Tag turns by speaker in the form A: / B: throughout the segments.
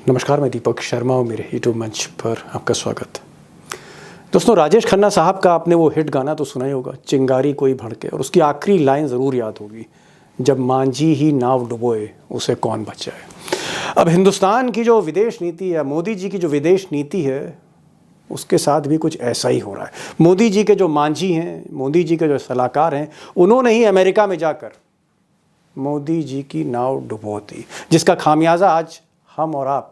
A: नमस्कार, मैं दीपक शर्मा हूँ। मेरे यूट्यूब मंच पर आपका स्वागत। दोस्तों, राजेश खन्ना साहब का आपने वो हिट गाना तो सुना ही होगा, चिंगारी कोई भड़के, और उसकी आखिरी लाइन ज़रूर याद होगी, जब मांझी ही नाव डुबोए उसे कौन बचाए। अब हिंदुस्तान की जो विदेश नीति है, मोदी जी की जो विदेश नीति है, उसके साथ भी कुछ ऐसा ही हो रहा है। मोदी जी के जो मांझी हैं, मोदी जी के जो सलाहकार हैं, उन्होंने ही अमेरिका में जाकर मोदी जी की नाव डुबो दी, जिसका खामियाजा आज हम और आप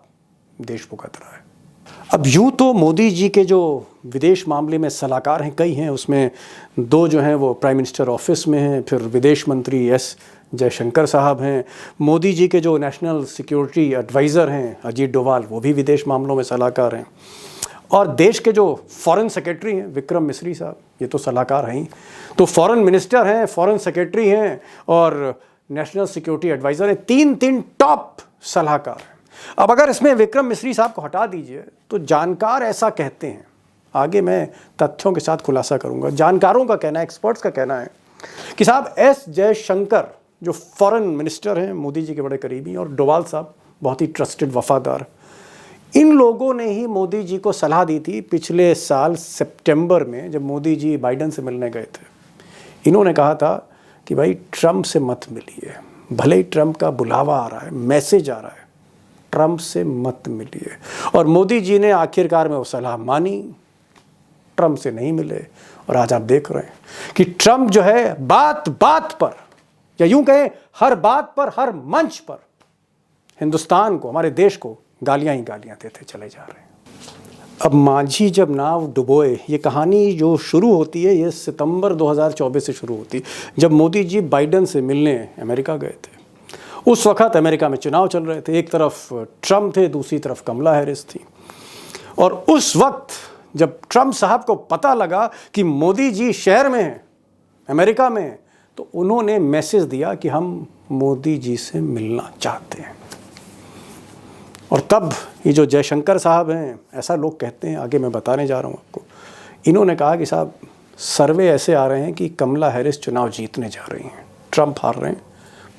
A: देश भुगत रहा है। अब यूं तो मोदी जी के जो विदेश मामले में सलाहकार हैं कई हैं, उसमें दो जो हैं वो प्राइम मिनिस्टर ऑफिस में हैं, फिर विदेश मंत्री एस जयशंकर साहब हैं। मोदी जी के जो नेशनल सिक्योरिटी एडवाइज़र हैं अजीत डोभाल, वो भी विदेश मामलों में सलाहकार हैं। और देश के जो फॉरेन सेक्रेटरी हैं विक्रम मिस्री साहब, ये तो सलाहकार हैं ही, तो फॉरेन मिनिस्टर हैं, फॉरेन सेक्रेटरी हैं और नेशनल सिक्योरिटी एडवाइज़र हैं। तीन टॉप सलाहकार हैं। अब अगर इसमें विक्रम मिस्री साहब को हटा दीजिए तो जानकार ऐसा कहते हैं, आगे मैं तथ्यों के साथ खुलासा करूंगा, जानकारों का कहना है, एक्सपर्ट्स का कहना है कि साहब एस जयशंकर जो फॉरेन मिनिस्टर हैं मोदी जी के बड़े करीबी, और डोभाल साहब बहुत ही ट्रस्टेड वफादार, इन लोगों ने ही मोदी जी को सलाह दी थी पिछले साल सितंबर में, जब मोदी जी बाइडन से मिलने गए थे। इन्होंने कहा था कि भाई ट्रंप से मत मिलिए, भले ही ट्रंप का बुलावा आ रहा है, मैसेज आ रहा है, ट्रंप से मत मिलिए। और मोदी जी ने आखिरकार में वो सलाह मानी, ट्रंप से नहीं मिले, और आज आप देख रहे हैं कि ट्रंप जो है बात बात पर, या यूं कहें हर बात पर, हर मंच पर हिंदुस्तान को, हमारे देश को गालियां ही गालियां देते चले जा रहे हैं। अब मांझी जब नाव डुबोए, ये कहानी जो शुरू होती है ये सितंबर 2024 से शुरू होती है, जब मोदी जी बाइडन से मिलने अमेरिका गए थे। उस वक्त अमेरिका में चुनाव चल रहे थे, एक तरफ ट्रंप थे, दूसरी तरफ कमला हैरिस थी। और उस वक्त जब ट्रंप साहब को पता लगा कि मोदी जी शहर में हैं, अमेरिका में हैं, तो उन्होंने मैसेज दिया कि हम मोदी जी से मिलना चाहते हैं। और तब ये जो जयशंकर साहब हैं, ऐसा लोग कहते हैं, आगे मैं बताने जा रहा हूँ आपको, इन्होंने कहा कि साहब सर्वे ऐसे आ रहे हैं कि कमला हैरिस चुनाव जीतने जा रही हैं, ट्रंप हार रहे हैं,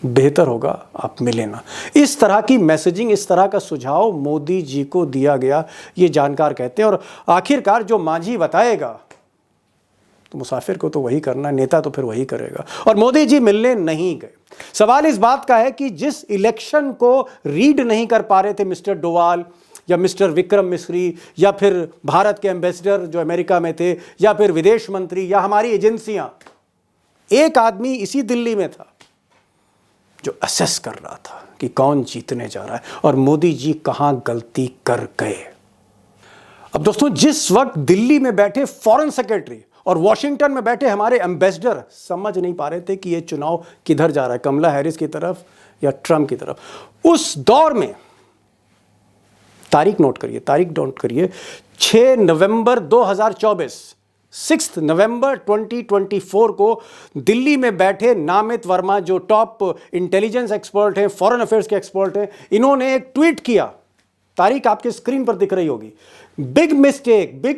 A: बेहतर होगा आप मिले ना। इस तरह की मैसेजिंग, इस तरह का सुझाव मोदी जी को दिया गया, ये जानकार कहते हैं। और आखिरकार जो मांझी बताएगा तो मुसाफिर को तो वही करना, नेता तो फिर वही करेगा। और मोदी जी मिलने नहीं गए। सवाल इस बात का है कि जिस इलेक्शन को रीड नहीं कर पा रहे थे मिस्टर डोभाल या मिस्टर विक्रम मिस्री, या फिर भारत के एम्बेसडर जो अमेरिका में थे, या फिर विदेश मंत्री, या हमारी एजेंसियां, एक आदमी इसी दिल्ली में था जो असेस कर रहा था कि कौन जीतने जा रहा है और मोदी जी कहां गलती कर गए। अब दोस्तों, जिस वक्त दिल्ली में बैठे फॉरेन सेक्रेटरी और वॉशिंगटन में बैठे हमारे एम्बेसडर समझ नहीं पा रहे थे कि ये चुनाव किधर जा रहा है, कमला हैरिस की तरफ या ट्रंप की तरफ, उस दौर में तारीख नोट करिए 6 नवंबर 2024, 6 नवंबर 2024 को दिल्ली में बैठे नामित वर्मा, जो टॉप इंटेलिजेंस एक्सपर्ट हैं, फॉरेन अफेयर्स के एक्सपर्ट हैं, इन्होंने एक ट्वीट किया, तारीख आपके स्क्रीन पर दिख रही होगी, big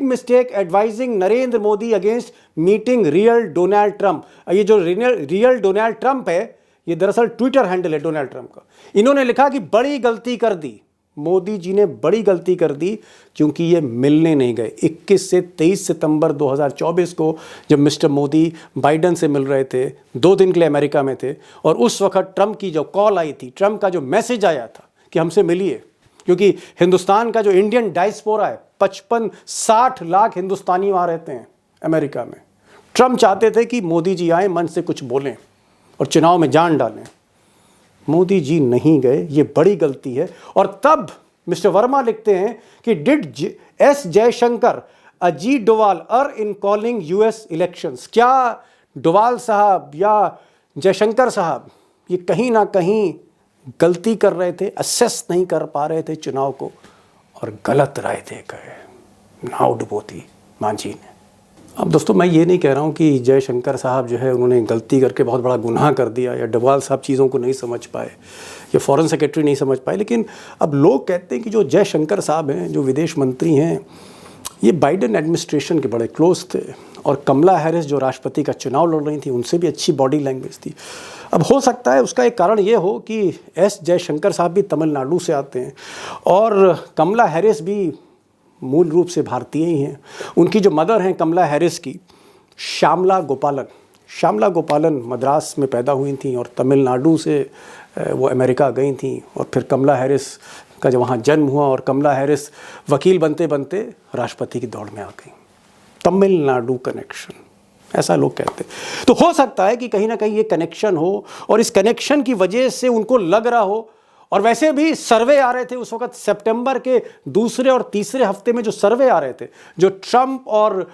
A: mistake advising Narendra Modi against meeting real Donald Trump. ये जो रियल डोनाल्ड ट्रंप है, ये दरअसल ट्विटर हैंडल है डोनाल्ड ट्रंप का। इन्होंने लिखा कि बड़ी गलती कर दी, मोदी जी ने बड़ी गलती कर दी, क्योंकि ये मिलने नहीं गए। 21 से 23 सितंबर 2024 को जब मिस्टर मोदी बाइडन से मिल रहे थे, 2 दिन के लिए अमेरिका में थे, और उस वक्त ट्रंप की जो कॉल आई थी, ट्रंप का जो मैसेज आया था कि हमसे मिलिए, क्योंकि हिंदुस्तान का जो इंडियन डायस्पोरा है, 55-60 लाख हिंदुस्तानी वहाँ रहते हैं अमेरिका में। ट्रंप चाहते थे कि मोदी जी आए, मन से कुछ बोलें और चुनाव में जान डालें। मोदी जी नहीं गए, ये बड़ी गलती है। और तब मिस्टर वर्मा लिखते हैं कि did S Jaishankar Ajit Doval are in calling US elections. क्या डोभाल साहब या जयशंकर साहब ये कहीं ना कहीं गलती कर रहे थे, असेस नहीं कर पा रहे थे चुनाव को, और गलत राय दे गए, नाव डुबोती मांझी ने। अब दोस्तों, मैं ये नहीं कह रहा हूँ कि जयशंकर साहब जो है उन्होंने गलती करके बहुत बड़ा गुनाह कर दिया, या डोभाल साहब चीज़ों को नहीं समझ पाए, या फॉरेन सेक्रेटरी नहीं समझ पाए। लेकिन अब लोग कहते हैं कि जो जयशंकर साहब हैं, जो विदेश मंत्री हैं, ये बाइडेन एडमिनिस्ट्रेशन के बड़े क्लोज थे और कमला हैरिस जो राष्ट्रपति का चुनाव लड़ रही थी उनसे भी अच्छी बॉडी लैंग्वेज थी। अब हो सकता है उसका एक कारण ये हो कि एस जयशंकर साहब भी तमिलनाडु से आते हैं और कमला हैरिस भी मूल रूप से भारतीय ही हैं। उनकी जो मदर हैं कमला हैरिस की, श्यामला गोपालन मद्रास में पैदा हुई थी और तमिलनाडु से वो अमेरिका गई थी और फिर कमला हैरिस का जब वहाँ जन्म हुआ और कमला हैरिस वकील बनते बनते राष्ट्रपति की दौड़ में आ गई। तमिलनाडु कनेक्शन, ऐसा लोग कहते हैं। तो हो सकता है कि कहीं ना कहीं ये कनेक्शन हो और इस कनेक्शन की वजह से उनको लग रहा हो। और वैसे भी सर्वे आ रहे थे उस वक्त, सितंबर के दूसरे और तीसरे हफ्ते में जो सर्वे आ रहे थे, जो ट्रंप और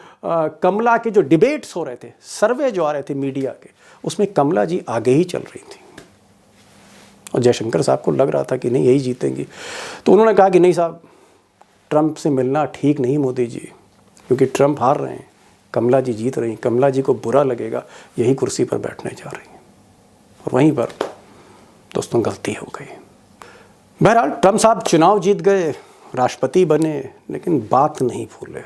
A: कमला के जो डिबेट्स हो रहे थे, सर्वे जो आ रहे थे मीडिया के, उसमें कमला जी आगे ही चल रही थी और जयशंकर साहब को लग रहा था कि नहीं यही जीतेंगी। तो उन्होंने कहा कि नहीं साहब, ट्रंप से मिलना ठीक नहीं मोदी जी, क्योंकि ट्रंप हार रहे हैं, कमला जी जीत रही हैं, कमला जी को बुरा लगेगा, यही कुर्सी पर बैठने जा रही हैं। और वहीं पर दोस्तों गलती हो गई। बहरहाल ट्रंप साहब चुनाव जीत गए, राष्ट्रपति बने, लेकिन बात नहीं भूले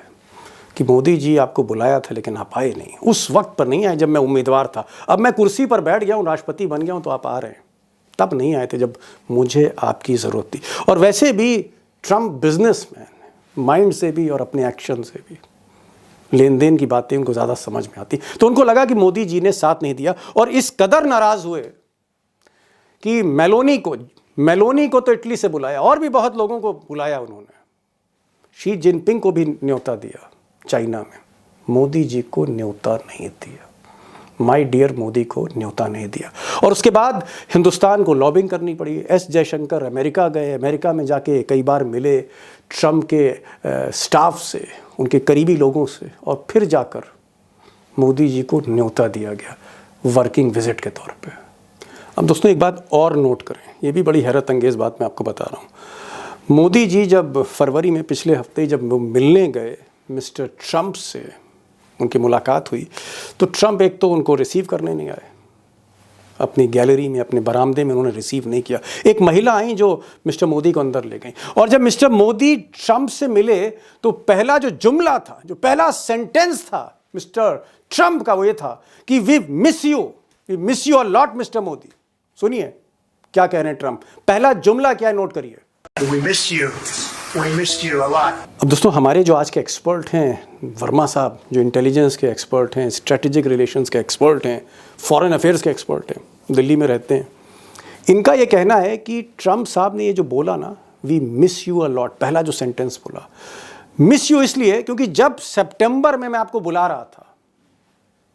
A: कि मोदी जी आपको बुलाया था लेकिन आप आए नहीं। उस वक्त पर नहीं आए जब मैं उम्मीदवार था, अब मैं कुर्सी पर बैठ गया हूँ, राष्ट्रपति बन गया हूँ, तो आप आ रहे हैं। तब नहीं आए थे जब मुझे आपकी ज़रूरत थी। और वैसे भी ट्रंप बिजनेसमैन माइंड से भी और अपने एक्शन से भी, लेन देन की बातें उनको ज़्यादा समझ में आती। तो उनको लगा कि मोदी जी ने साथ नहीं दिया और इस कदर नाराज़ हुए कि मेलोनी को तो इटली से बुलाया और भी बहुत लोगों को बुलाया उन्होंने। शी जिनपिंग को भी न्योता दिया चाइना में, मोदी जी को न्योता नहीं दिया। माय डियर मोदी को न्योता नहीं दिया। और उसके बाद हिंदुस्तान को लॉबिंग करनी पड़ी। एस जयशंकर अमेरिका गए, अमेरिका में जाके कई बार मिले ट्रंप के स्टाफ से, उनके करीबी लोगों से, और फिर जाकर मोदी जी को न्योता दिया गया वर्किंग विजिट के तौर पे। अब दोस्तों एक बात और नोट करें, ये भी बड़ी हैरत अंगेज़ बात मैं आपको बता रहा हूँ। मोदी जी जब फरवरी में पिछले हफ्ते जब वो मिलने गए मिस्टर ट्रंप से, उनकी मुलाकात हुई, तो ट्रंप एक तो उनको रिसीव करने नहीं आए, अपनी गैलरी में, अपने बरामदे में उन्होंने रिसीव नहीं किया। एक महिला आई जो मिस्टर मोदी को अंदर ले गई, और जब मिस्टर मोदी ट्रंप से मिले तो पहला जो जुमला था, जो पहला सेंटेंस था मिस्टर ट्रंप का, वो ये था कि we miss you a lot mister Modi. सुनिए क्या कह रहे हैं ट्रंप, पहला जुमला क्या है, नोट करिए।
B: We missed you a lot.
A: अब दोस्तों हमारे जो आज के एक्सपर्ट हैं, वर्मा साहब, जो इंटेलिजेंस के एक्सपर्ट हैं, स्ट्रेटेजिक रिलेशंस के एक्सपर्ट हैं, फॉरेन अफेयर्स के एक्सपर्ट हैं, दिल्ली में रहते हैं, इनका ये कहना है कि ट्रंप साहब ने ये जो बोला ना, we miss you a lot, पहला जो सेंटेंस बोला, मिस यू इसलिए क्योंकि जब सितंबर में मैं आपको बुला रहा था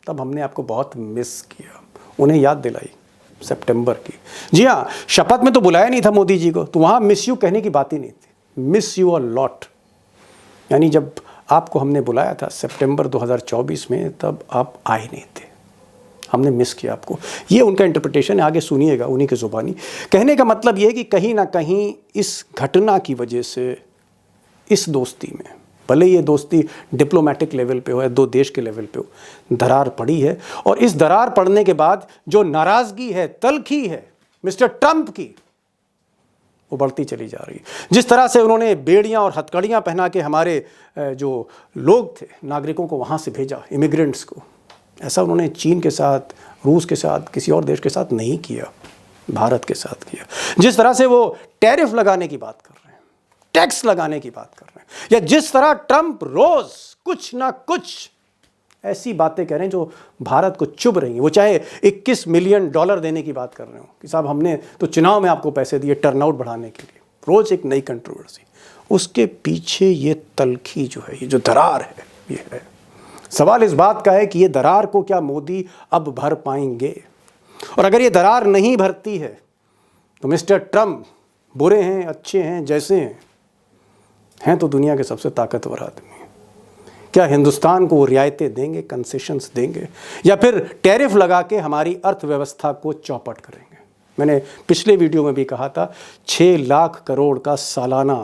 A: तब हमने आपको बहुत मिस किया। उन्हें याद दिलाई सितंबर की। जी हाँ, शपथ में तो बुलाया नहीं था मोदी जी को, तो वहाँ मिस यू कहने की बात ही नहीं थी। मिस यू अ लॉट यानी जब आपको हमने बुलाया था सितंबर 2024 में, तब आप आए नहीं थे, हमने मिस किया आपको। ये उनका इंटरप्रिटेशन है, आगे सुनिएगा उन्हीं की ज़ुबानी। कहने का मतलब ये है कि कहीं ना कहीं इस घटना की वजह से इस दोस्ती में, भले ये दोस्ती डिप्लोमेटिक लेवल पे हो या दो देश के लेवल पे हो, दरार पड़ी है। और इस दरार पड़ने के बाद जो नाराज़गी है, तलखी है मिस्टर ट्रंप की, वो बढ़ती चली जा रही है। जिस तरह से उन्होंने बेड़ियां और हथकड़ियां पहना के हमारे जो लोग थे, नागरिकों को वहाँ से भेजा, इमिग्रेंट्स को, ऐसा उन्होंने चीन के साथ, रूस के साथ, किसी और देश के साथ नहीं किया, भारत के साथ किया। जिस तरह से वो टैरिफ लगाने की बात कर रहे हैं, टैक्स लगाने की बात कर रहे हैं, या जिस तरह ट्रंप रोज कुछ ना कुछ ऐसी बातें कह रहे हैं जो भारत को चुभ रही हैं, वो चाहे $21 मिलियन देने की बात कर रहे हो कि साहब हमने तो चुनाव में आपको पैसे दिए टर्नआउट बढ़ाने के लिए, रोज एक नई कंट्रोवर्सी, उसके पीछे ये तलखी जो है, ये जो दरार है, ये है। सवाल इस बात का है कि ये दरार को क्या मोदी अब भर पाएंगे, और अगर ये दरार नहीं भरती है तो मिस्टर ट्रंप बुरे हैं, अच्छे हैं, जैसे हैं तो दुनिया के सबसे ताकतवर आदमी, क्या हिंदुस्तान को वो रियायतें देंगे, कंसेशंस देंगे, या फिर टैरिफ लगा के हमारी अर्थव्यवस्था को चौपट करेंगे। मैंने पिछले वीडियो में भी कहा था, 6 लाख करोड़ का सालाना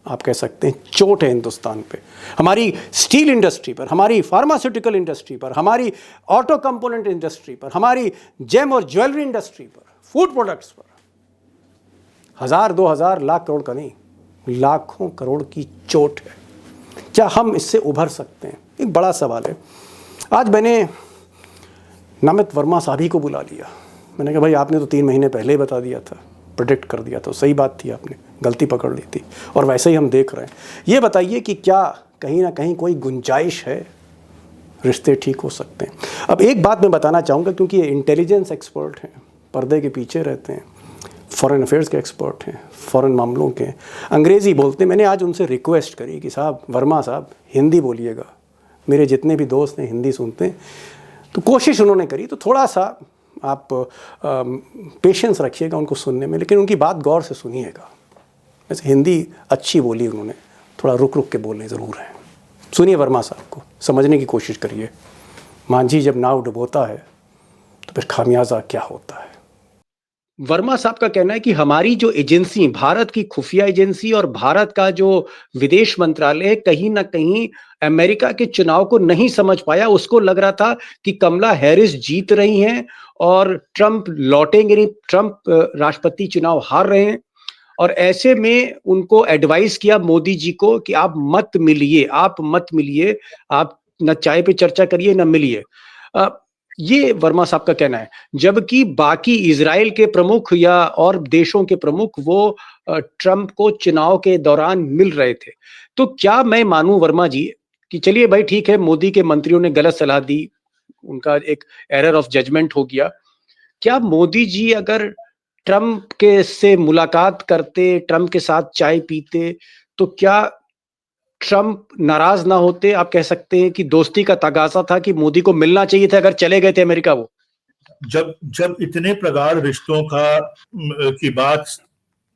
A: आप कह सकते हैं चोट है हिंदुस्तान पे, हमारी स्टील इंडस्ट्री पर, हमारी फार्मास्यूटिकल इंडस्ट्री पर, हमारी ऑटो कंपोनेंट इंडस्ट्री पर, हमारी जेम और ज्वेलरी इंडस्ट्री पर, फूड प्रोडक्ट्स पर। 1000, 2000, लाख करोड़ का नहीं, लाखों करोड़ की चोट है। क्या हम इससे उभर सकते हैं? एक बड़ा सवाल है। आज मैंने नमित वर्मा साहब ही को बुला लिया। मैंने कहा भाई आपने तो 3 महीने पहले ही बता दिया था, प्रेडिक्ट कर दिया था, सही बात थी, आपने गलती पकड़ ली थी और वैसे ही हम देख रहे हैं। ये बताइए कि क्या कहीं ना कहीं कोई गुंजाइश है, रिश्ते ठीक हो सकते हैं? अब एक बात मैं बताना चाहूँगा, क्योंकि ये इंटेलिजेंस एक्सपर्ट हैं, पर्दे के पीछे रहते हैं, फॉरेन अफेयर्स के एक्सपर्ट हैं, फॉरेन मामलों के, अंग्रेज़ी बोलते हैं। मैंने आज उनसे रिक्वेस्ट करी कि साहब, वर्मा साहब, हिंदी बोलिएगा। मेरे जितने भी दोस्त हैं हिंदी सुनते हैं, तो कोशिश उन्होंने करी। तो थोड़ा सा आप पेशेंस रखिएगा उनको सुनने में, लेकिन उनकी बात गौर से सुनिएगा। वैसे हिंदी अच्छी बोली उन्होंने, थोड़ा रुक रुक के बोलने ज़रूर है। सुनिए वर्मा साहब को, समझने की कोशिश करिए। मांझी जब नाव डुबोता है तो फिर खामियाजा क्या होता है। वर्मा साहब का कहना है कि हमारी जो एजेंसी, भारत की खुफिया एजेंसी और भारत का जो विदेश मंत्रालय है, कहीं ना कहीं अमेरिका के चुनाव को नहीं समझ पाया। उसको लग रहा था कि कमला हैरिस जीत रही हैं और ट्रंप लौटेंगे नहीं, ट्रंप राष्ट्रपति चुनाव हार रहे हैं। और ऐसे में उनको एडवाइस किया मोदी जी को कि आप मत मिलिए, आप मत मिलिए, आप न चाय पे चर्चा करिए न मिलिए। ये वर्मा साहब का कहना है। जबकि बाकी इजराइल के प्रमुख या और देशों के प्रमुख वो ट्रंप को चुनाव के दौरान मिल रहे थे। तो क्या मैं मानूं वर्मा जी कि चलिए भाई ठीक है, मोदी के मंत्रियों ने गलत सलाह दी, उनका एक एरर ऑफ जजमेंट हो गया। क्या मोदी जी अगर ट्रंप के से मुलाकात करते, ट्रंप के साथ चाय पीते, तो क्या ट्रंप नाराज ना होते? आप कह सकते हैं कि दोस्ती का तगाजा था कि मोदी को मिलना चाहिए था अगर चले गए थे अमेरिका वो।
C: जब जब इतने प्रगाढ़ रिश्तों की बात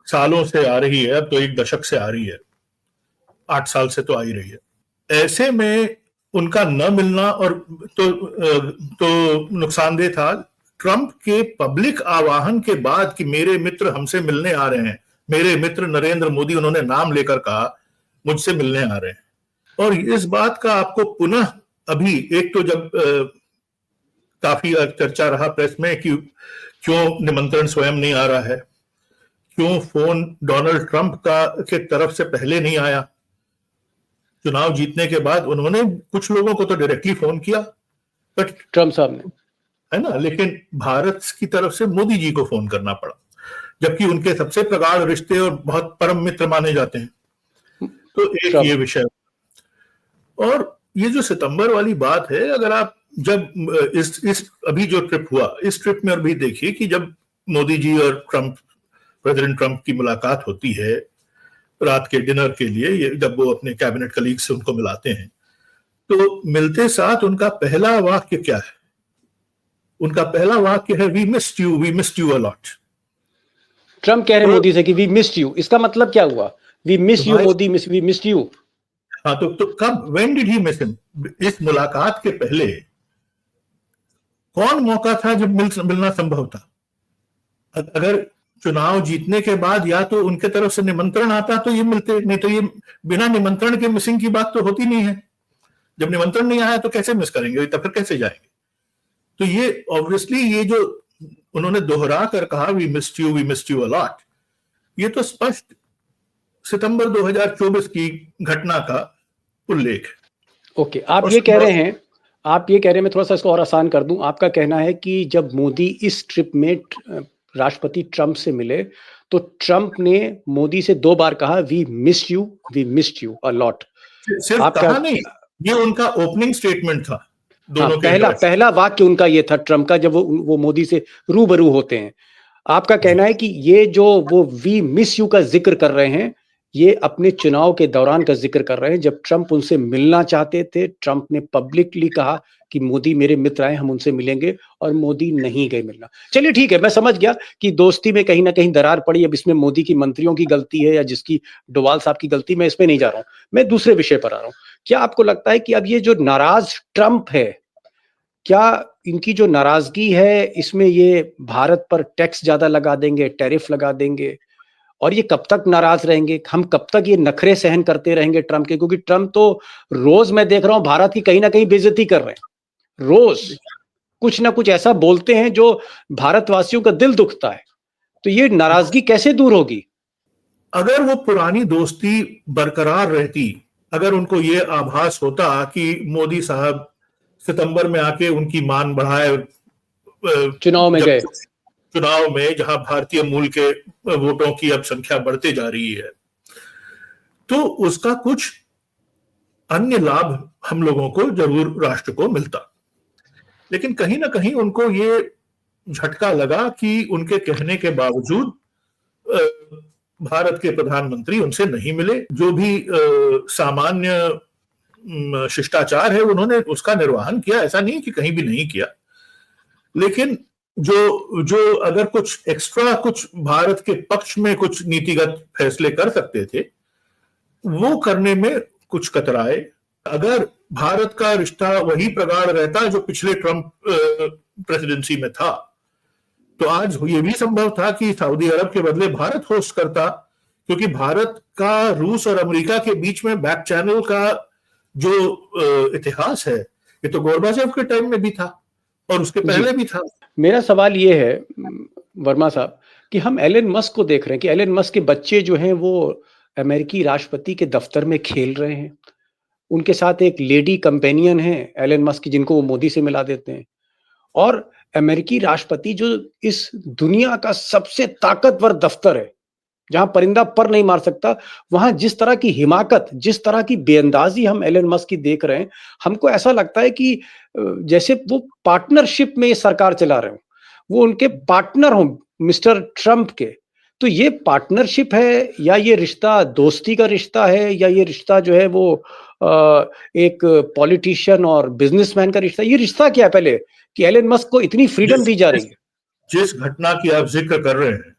C: सालों से आ रही है, अब तो 1 दशक से आ रही है, 8 साल से तो आ ही रही है, ऐसे में उनका न मिलना और तो नुकसानदेह था। ट्रंप के पब्लिक आह्वान के बाद कि मेरे मित्र हमसे मिलने आ रहे हैं, मेरे मित्र नरेंद्र मोदी, उन्होंने नाम लेकर कहा मुझसे मिलने आ रहे हैं। और इस बात का आपको पुनः अभी, एक तो जब काफी चर्चा रहा प्रेस में कि क्यों निमंत्रण स्वयं नहीं आ रहा है, क्यों फोन डोनाल्ड ट्रंप के तरफ से पहले नहीं आया। चुनाव जीतने के बाद उन्होंने कुछ लोगों को तो डायरेक्टली फोन किया, बट
A: ट्रंप साहब ने,
C: है ना, लेकिन भारत की तरफ से मोदी जी को फोन करना पड़ा, जबकि उनके सबसे प्रगाढ़ रिश्ते और बहुत परम मित्र माने जाते हैं। तो एक ये विषय। और ये जो सितंबर वाली बात है, अगर आप जब इस अभी जो ट्रिप हुआ, इस ट्रिप में अभी देखिए कि जब मोदी जी और प्रेसिडेंट ट्रंप की मुलाकात होती है रात के डिनर के लिए, जब वो अपने कैबिनेट कलीग से उनको मिलाते हैं, तो मिलते साथ उनका पहला वाक्य क्या है? उनका पहला वाक्य है, we missed you a lot.
A: Trump कह रहे हैं मोदी से कि वी मिस्ड यू। इसका मतलब क्या हुआ? We miss you Modi, we missed you.
C: हाँ, तो कब, when did he miss him? इस मुलाकात के पहले कौन मौका था जब मिलना संभव था? अगर चुनाव जीतने के बाद या तो उनके तरफ से निमंत्रण आता तो ये मिलते, नहीं तो ये बिना निमंत्रण के मिसिंग की बात तो होती नहीं है। जब निमंत्रण नहीं आया तो कैसे मिस करेंगे, तो फिर कैसे जाएंगे? तो ये ऑब्वियसली, ये जो उन्होंने दोहरा कर कहा we missed you a lot, ये तो स्पष्ट सितंबर 2024 की घटना का उल्लेख है।
A: ओके, आप ये कह रहे हैं, मैं थोड़ा सा इसको और आसान कर दूं। आपका कहना है कि जब मोदी इस ट्रिप में राष्ट्रपति ट्रंप से मिले, तो ट्रंप ने मोदी से 2 बार कहा we missed you a lot.
C: सिर्फ कहा नहीं, ये उनका ओपनिंग स्टेटमेंट था दोनों के।
A: पहला वाक्य उनका ये था ट्रंप का, जब वो मोदी से रूबरू होते हैं। आपका कहना है कि ये जो वो वी मिस यू का जिक्र कर रहे हैं, ये अपने चुनाव के दौरान का जिक्र कर रहे हैं, जब ट्रंप उनसे मिलना चाहते थे। ट्रंप ने पब्लिकली कहा कि मोदी मेरे मित्र आए, हम उनसे मिलेंगे, और मोदी नहीं गए मिलना। चलिए ठीक है, मैं समझ गया कि दोस्ती में कहीं ना कहीं दरार पड़ी। अब इसमें मोदी की मंत्रियों की गलती है या जिसकी डोवाल साहब की गलती, मैं इसमें नहीं जा रहा हूं। मैं दूसरे विषय पर आ रहा हूं। क्या आपको लगता है कि अब ये जो नाराज ट्रंप है, क्या इनकी जो नाराजगी है, इसमें ये भारत पर टैक्स ज्यादा लगा देंगे, टैरिफ लगा देंगे, और ये कब तक नाराज रहेंगे? हम कब तक ये नखरे सहन करते रहेंगे ट्रंप के? क्योंकि ट्रंप तो रोज मैं देख रहा हूं भारत की कहीं ना कहीं बेइज्जती कर रहे हैं। रोज कुछ ना कुछ ऐसा बोलते हैं जो भारतवासियों का दिल दुखता है। तो ये नाराजगी कैसे दूर होगी?
C: अगर वो पुरानी दोस्ती बरकरार रहती अगर उनको ये आभास होता कि मोदी साहब सितंबर में आके उनकी मान बढ़ाए,
A: चुनाव में
C: जब
A: गए।
C: चुनाव में जहां भारतीय मूल के वोटों की अब संख्या बढ़ते जा रही है, तो उसका कुछ अन्य लाभ हम लोगों को जरूर राष्ट्र को मिलता। लेकिन कहीं ना कहीं उनको ये झटका लगा कि उनके कहने के बावजूद भारत के प्रधानमंत्री उनसे नहीं मिले। जो भी सामान्य शिष्टाचार है उन्होंने उसका निर्वहन किया, ऐसा नहीं कि कहीं भी नहीं किया। लेकिन जो जो अगर कुछ एक्स्ट्रा, कुछ भारत के पक्ष में कुछ नीतिगत फैसले कर सकते थे, वो करने में कुछ कतराए। अगर भारत का रिश्ता वही प्रगाढ़ रहता जो पिछले ट्रंप प्रेसिडेंसी में था, तो आज ये भी संभव था कि सऊदी अरब के बदले भारत होस्ट करता, क्योंकि भारत का रूस और अमेरिका के बीच में बैक चैनल का जो इतिहास है, ये तो गोरबाचेव के टाइम में भी था और उसके पहले भी था।
A: मेरा सवाल ये है वर्मा साहब कि हम एलन मस्क को देख रहे हैं कि एलन मस्क के बच्चे जो हैं वो अमेरिकी राष्ट्रपति के दफ्तर में खेल रहे हैं। उनके साथ एक लेडी कंपेनियन है एलन मस्क की, जिनको वो मोदी से मिला देते हैं। और अमेरिकी राष्ट्रपति जो इस दुनिया का सबसे ताकतवर दफ्तर है, जहां परिंदा पर नहीं मार सकता, वहां जिस तरह की हिमाकत, जिस तरह की बेअंदाजी हम एलन मस्क की देख रहे हैं, हमको ऐसा लगता है कि जैसे वो पार्टनरशिप में ये सरकार चला रहे हो, वो उनके पार्टनर हो मिस्टर ट्रंप के। तो ये पार्टनरशिप है या ये रिश्ता दोस्ती का रिश्ता है, या ये रिश्ता जो है वो एक पॉलिटिशियन और बिजनेसमैन का रिश्ता? ये रिश्ता क्या है पहले कि एलन मस्क को इतनी फ्रीडम दी जा रही है?
C: जिस घटना की आप जिक्र कर रहे हैं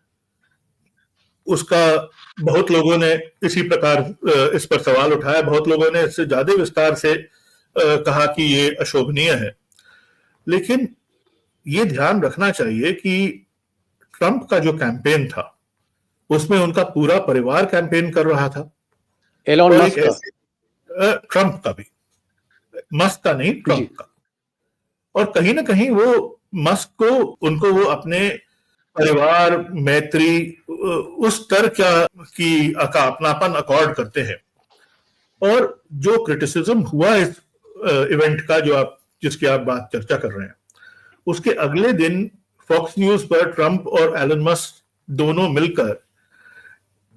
C: उसका बहुत लोगों ने इसी प्रकार इस पर सवाल उठाया, बहुत लोगों ने इससे ज्यादा विस्तार से कहा कि ये अशोभनीय है। लेकिन ये ध्यान रखना चाहिए कि ट्रंप का जो कैंपेन था उसमें उनका पूरा परिवार कैंपेन कर रहा था।
A: एलन मस्क का,
C: ट्रंप का भी, मस्क का नहीं, ट्रंप का। और कहीं ना कहीं वो मस्क को, उनको वो अपने परिवार, मैत्री, उस स्तर का अपनापन अकॉर्ड करते हैं। और जो क्रिटिसिज्म हुआ इस इवेंट का, जिसकी आप चर्चा कर रहे हैं, उसके अगले दिन फॉक्स न्यूज पर ट्रंप और एलन मस्क दोनों मिलकर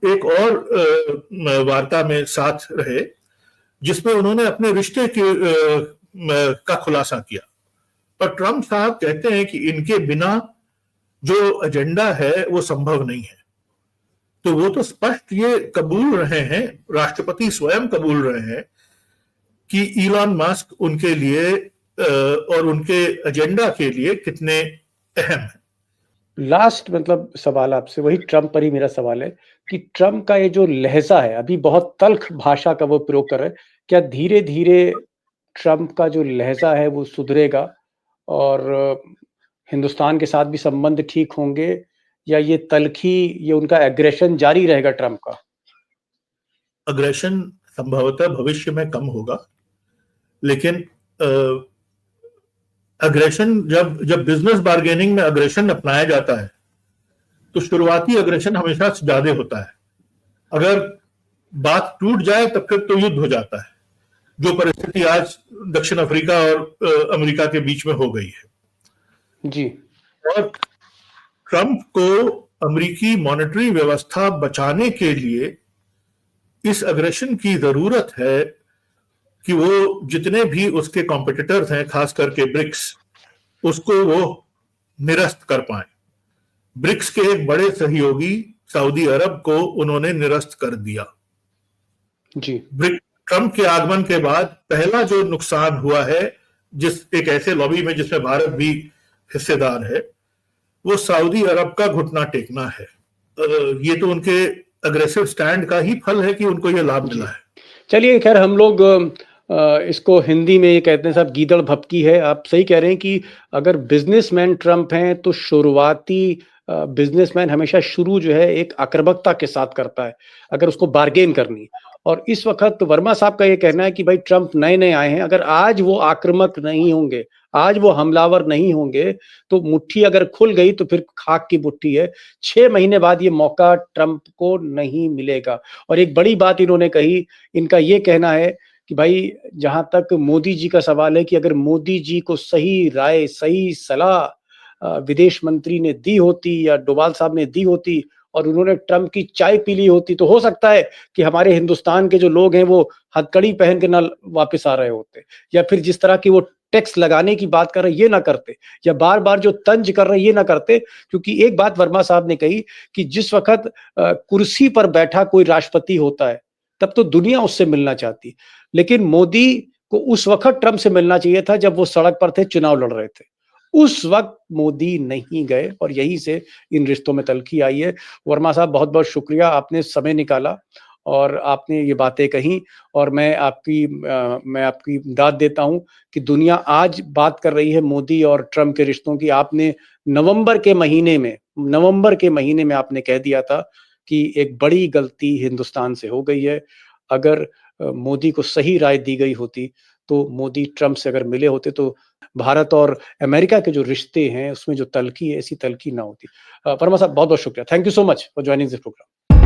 C: एक और वार्ता में साथ रहे, जिसमें उन्होंने अपने रिश्ते का खुलासा किया। और ट्रंप साहब कहते हैं कि इनके बिना जो एजेंडा है वो संभव नहीं है। तो वो तो स्पष्ट ये कबूल रहे हैं, राष्ट्रपति स्वयं कबूल रहे हैं कि इलॉन मस्क उनके लिए और उनके एजेंडा के लिए कितने अहम है।
A: लास्ट मतलब सवाल आपसे वही ट्रंप पर ही मेरा सवाल है कि ट्रंप का ये जो लहजा है, अभी बहुत तल्ख भाषा का वो प्रयोग कर रहे हैं, क्या धीरे धीरे ट्रंप का जो लहजा है वो सुधरेगा और हिंदुस्तान के साथ भी संबंध ठीक होंगे, या ये तल्खी, ये उनका एग्रेशन जारी रहेगा ट्रंप का?
C: अग्रेशन संभवतः भविष्य में कम होगा, लेकिन अग्रेशन जब बिजनेस बार्गेनिंग में अग्रेशन अपनाया जाता है तो शुरुआती अग्रेशन हमेशा ज्यादा होता है। अगर बात टूट जाए तब फिर तो युद्ध हो जाता है, जो परिस्थिति आज दक्षिण अफ्रीका और अमेरिका के बीच में हो गई है
A: जी।
C: और ट्रंप को अमेरिकी मॉनेटरी व्यवस्था बचाने के लिए इस अग्रेशन की जरूरत है कि वो जितने भी उसके कॉम्पिटिटर्स हैं, खास करके ब्रिक्स, उसको वो निरस्त कर पाए। ब्रिक्स के एक बड़े सहयोगी सऊदी अरब को उन्होंने निरस्त कर दिया
A: जी।
C: ट्रंप के आगमन के बाद पहला जो नुकसान हुआ है, एक ऐसे लॉबी में जिसमें भारत भी हिस्सेदार है, वो सऊदी अरब का घुटना टेकना है। ये तो उनके अग्रेसिव स्टैंड का ही फल है कि उनको ये लाभ मिला है।
A: चलिए, खैर हम लोग इसको हिंदी में ये कहते हैं साहब, गीदड़ भपकी है। आप सही कह रहे हैं कि अगर बिजनेसमैन ट्रंप हैं तो शुरुआती बिजनेसमैन हमेशा शुरू जो है एक आक्रामकता के साथ करता है, अगर उसको बार्गेन करनी। और इस वक़्त वर्मा साहब का ये कहना है कि भाई ट्रंप नए-नए आए हैं, अगर आज वो आक्रामक नहीं होंगे, आज वो हमलावर नहीं होंगे, तो मुट्ठी अगर खुल गई तो फिर खाक की मुट्ठी है। 6 महीने बाद ये मौका ट्रंप को नहीं मिलेगा। और एक बड़ी बात इन्होंने कही, इनका ये कहना है कि भाई जहाँ तक मोदी जी का सवाल है कि अगर मोदी जी को सही राय, सही सलाह विदेश मंत्री ने दी होती या डोभाल साहब ने दी होती और उन्होंने ट्रंप की चाय पी ली होती, तो हो सकता है कि हमारे हिंदुस्तान के जो लोग हैं वो हथकड़ी पहन के ना वापस आ रहे होते, या फिर जिस तरह की वो टैक्स लगाने की बात कर रहे हैं ये ना करते, या बार-बार जो तंज कर रहे हैं ये ना करते। क्योंकि एक बात वर्मा साहब ने कही कि जिस वक़्त कुर्सी पर बैठा कोई राष्ट्रपति होता है, तब तो दुनिया उससे मिलना चाहती। लेकिन मोदी को उस वक़्त ट्रंप से मिलना चाहिए था जब वो सड़क पर थे, चुनाव लड़ रहे थे। उस वक़्त मोदी नहीं गए और यहीं से इन रिश्तों में तल्खी आई है। वर्मा साहब बहुत-बहुत शुक्रिया, आपने समय निकाला और आपने ये बातें कहीं, और मैं आपकी दाद देता हूँ कि दुनिया आज बात कर रही है मोदी और ट्रंप के रिश्तों की। आपने नवंबर के महीने में आपने कह दिया था कि एक बड़ी गलती हिंदुस्तान से हो गई है। अगर मोदी को सही राय दी गई होती, तो मोदी ट्रंप से अगर मिले होते तो भारत और अमेरिका के जो रिश्ते हैं उसमें जो तल्खी है, ऐसी तल्खी ना होती। वर्मा साहब बहुत-बहुत शुक्रिया। Thank you so much for joining this programme.